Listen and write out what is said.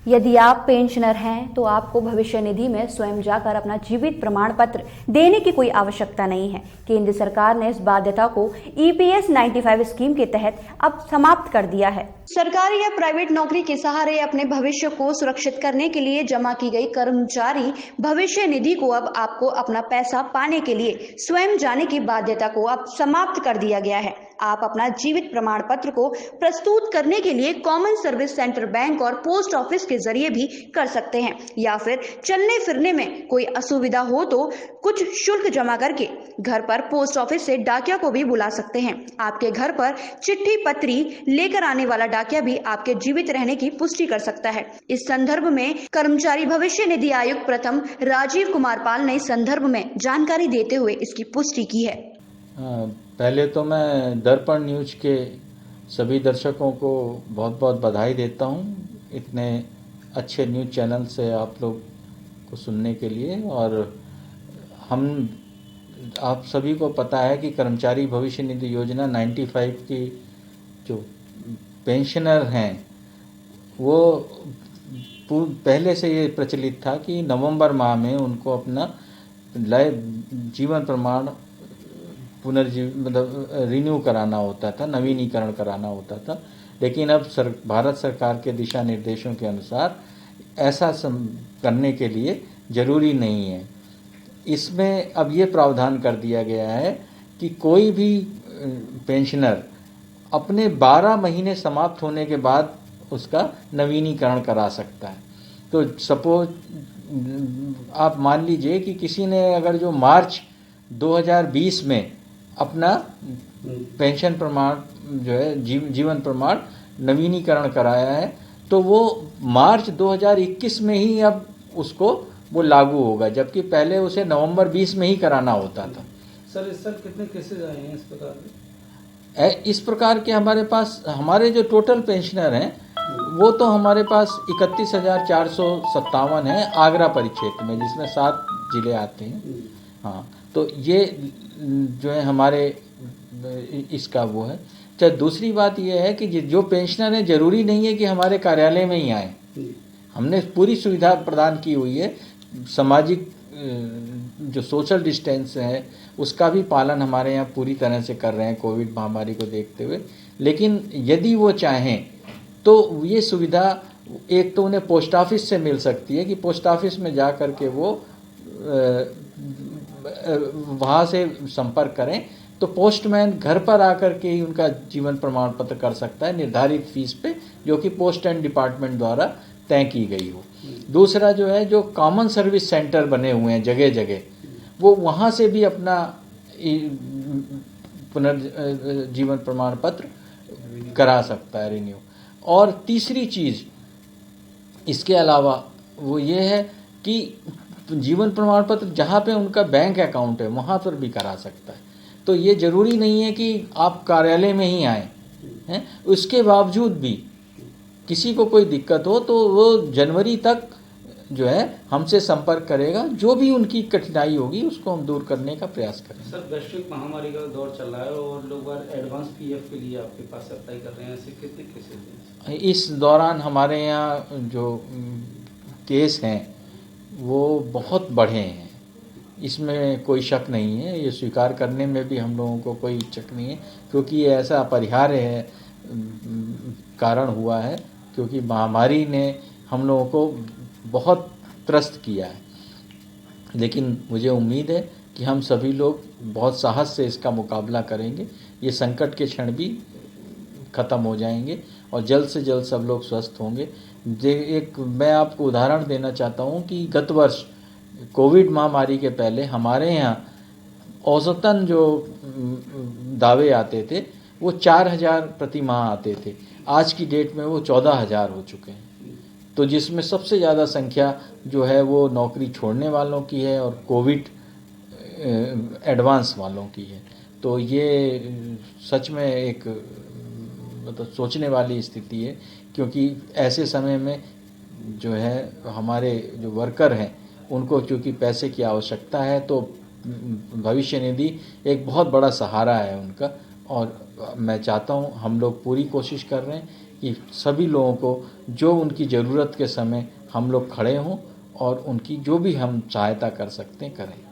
यदि आप पेंशनर हैं तो आपको भविष्य निधि में स्वयं जाकर अपना जीवित प्रमाण पत्र देने की कोई आवश्यकता नहीं है। केंद्र सरकार ने इस बाध्यता को EPS 95 स्कीम के तहत अब समाप्त कर दिया है। सरकारी या प्राइवेट नौकरी के सहारे अपने भविष्य को सुरक्षित करने के लिए जमा की गई कर्मचारी भविष्य निधि को अब आपको अपना पैसा पाने के लिए स्वयं जाने की बाध्यता को अब समाप्त कर दिया गया है। आप अपना जीवित प्रमाण पत्र को प्रस्तुत करने के लिए कॉमन सर्विस सेंटर, बैंक और पोस्ट ऑफिस के जरिए भी कर सकते हैं, या फिर चलने फिरने में कोई असुविधा हो तो कुछ शुल्क जमा करके घर पर पोस्ट ऑफिस से डाकिया को भी बुला सकते हैं। आपके घर पर चिट्ठी पत्री लेकर आने वाला डाकिया भी आपके जीवित रहने की पुष्टि कर सकता है। इस संदर्भ में कर्मचारी भविष्य निधि आयुक्त प्रथम राजीव कुमार पाल ने इस संदर्भ में जानकारी देते हुए इसकी पुष्टि की है। पहले तो मैं दर्पण न्यूज के सभी दर्शकों को बहुत बहुत बधाई देता हूँ इतने अच्छे न्यूज चैनल से आप लोग को सुनने के लिए। और आप सभी को पता है कि कर्मचारी भविष्य निधि योजना 95 की जो पेंशनर हैं वो पहले से ये प्रचलित था कि नवंबर माह में उनको अपना जीवन प्रमाण मतलब रिन्यू कराना होता था, नवीनीकरण कराना होता था। लेकिन अब भारत सरकार के दिशा निर्देशों के अनुसार ऐसा करने के लिए ज़रूरी नहीं है। इसमें अब ये प्रावधान कर दिया गया है कि कोई भी पेंशनर अपने 12 महीने समाप्त होने के बाद उसका नवीनीकरण करा सकता है। तो सपोज आप मान लीजिए कि किसी ने अगर जो मार्च 2020 में अपना पेंशन प्रमाण जो है जीवन प्रमाण नवीनीकरण कराया है तो वो मार्च 2021 में ही अब उसको वो लागू होगा, जबकि पहले उसे नवंबर 20 में ही कराना होता था। सर इस साल कितने केसेज आए हैं इस प्रकार के? इस प्रकार के हमारे पास हमारे जो टोटल पेंशनर हैं वो तो हमारे पास 31,457 हैं आगरा परिक्षेत्र में, जिसमें 7 जिले आते हैं। हाँ, तो ये जो है हमारे इसका वो है। चाहे दूसरी बात ये है कि जो पेंशनर है जरूरी नहीं है कि हमारे कार्यालय में ही आए। हमने पूरी सुविधा प्रदान की हुई है। सामाजिक जो सोशल डिस्टेंस है उसका भी पालन हमारे यहाँ पूरी तरह से कर रहे हैं कोविड महामारी को देखते हुए। लेकिन यदि वो चाहें तो ये सुविधा एक तो उन्हें पोस्ट ऑफिस से मिल सकती है कि पोस्ट ऑफिस में जा कर के वो वहाँ से संपर्क करें तो पोस्टमैन घर पर आकर के ही उनका जीवन प्रमाण पत्र कर सकता है निर्धारित फीस पे, जो कि पोस्ट एंड डिपार्टमेंट द्वारा तय की गई हो। दूसरा जो है, जो कॉमन सर्विस सेंटर बने हुए हैं जगह जगह, वो वहाँ से भी अपना पुनर्जीवन प्रमाण पत्र करा सकता है रिन्यू। और तीसरी चीज़ इसके अलावा वो ये है कि जीवन प्रमाण पत्र जहाँ पे उनका बैंक अकाउंट है वहाँ पर भी करा सकता है। तो ये ज़रूरी नहीं है कि आप कार्यालय में ही आएँ हैं। उसके बावजूद भी किसी को कोई दिक्कत हो तो वो जनवरी तक जो है हमसे संपर्क करेगा, जो भी उनकी कठिनाई होगी उसको हम दूर करने का प्रयास करेंगे। सर वैश्विक महामारी का दौर चल रहा है और लोग एडवांस PF के लिए आपके पास अप्लाई कर रहे हैं, ऐसे कितने केसेस हैं? इस दौरान हमारे यहाँ जो केस हैं वो बहुत बढ़े हैं, इसमें कोई शक नहीं है। ये स्वीकार करने में भी हम लोगों को कोई शक नहीं है, क्योंकि ये ऐसा अपरिहार्य है कारण हुआ है, क्योंकि महामारी ने हम लोगों को बहुत त्रस्त किया है। लेकिन मुझे उम्मीद है कि हम सभी लोग बहुत साहस से इसका मुकाबला करेंगे। ये संकट के क्षण भी ख़त्म हो जाएंगे और जल्द से जल्द सब लोग स्वस्थ होंगे। एक मैं आपको उदाहरण देना चाहता हूँ कि गत वर्ष कोविड महामारी के पहले हमारे यहाँ औसतन जो दावे आते थे वो 4,000 प्रति माह आते थे। आज की डेट में वो 14,000 हो चुके हैं। तो जिसमें सबसे ज़्यादा संख्या जो है वो नौकरी छोड़ने वालों की है और कोविड एडवांस वालों की है। तो ये सच में एक मतलब सोचने वाली स्थिति है, क्योंकि ऐसे समय में जो है हमारे जो वर्कर हैं उनको चूँकि पैसे की आवश्यकता है, तो भविष्य निधि एक बहुत बड़ा सहारा है उनका। और मैं चाहता हूँ, हम लोग पूरी कोशिश कर रहे हैं कि सभी लोगों को जो उनकी ज़रूरत के समय हम लोग खड़े हों और उनकी जो भी हम सहायता कर सकते हैं करें।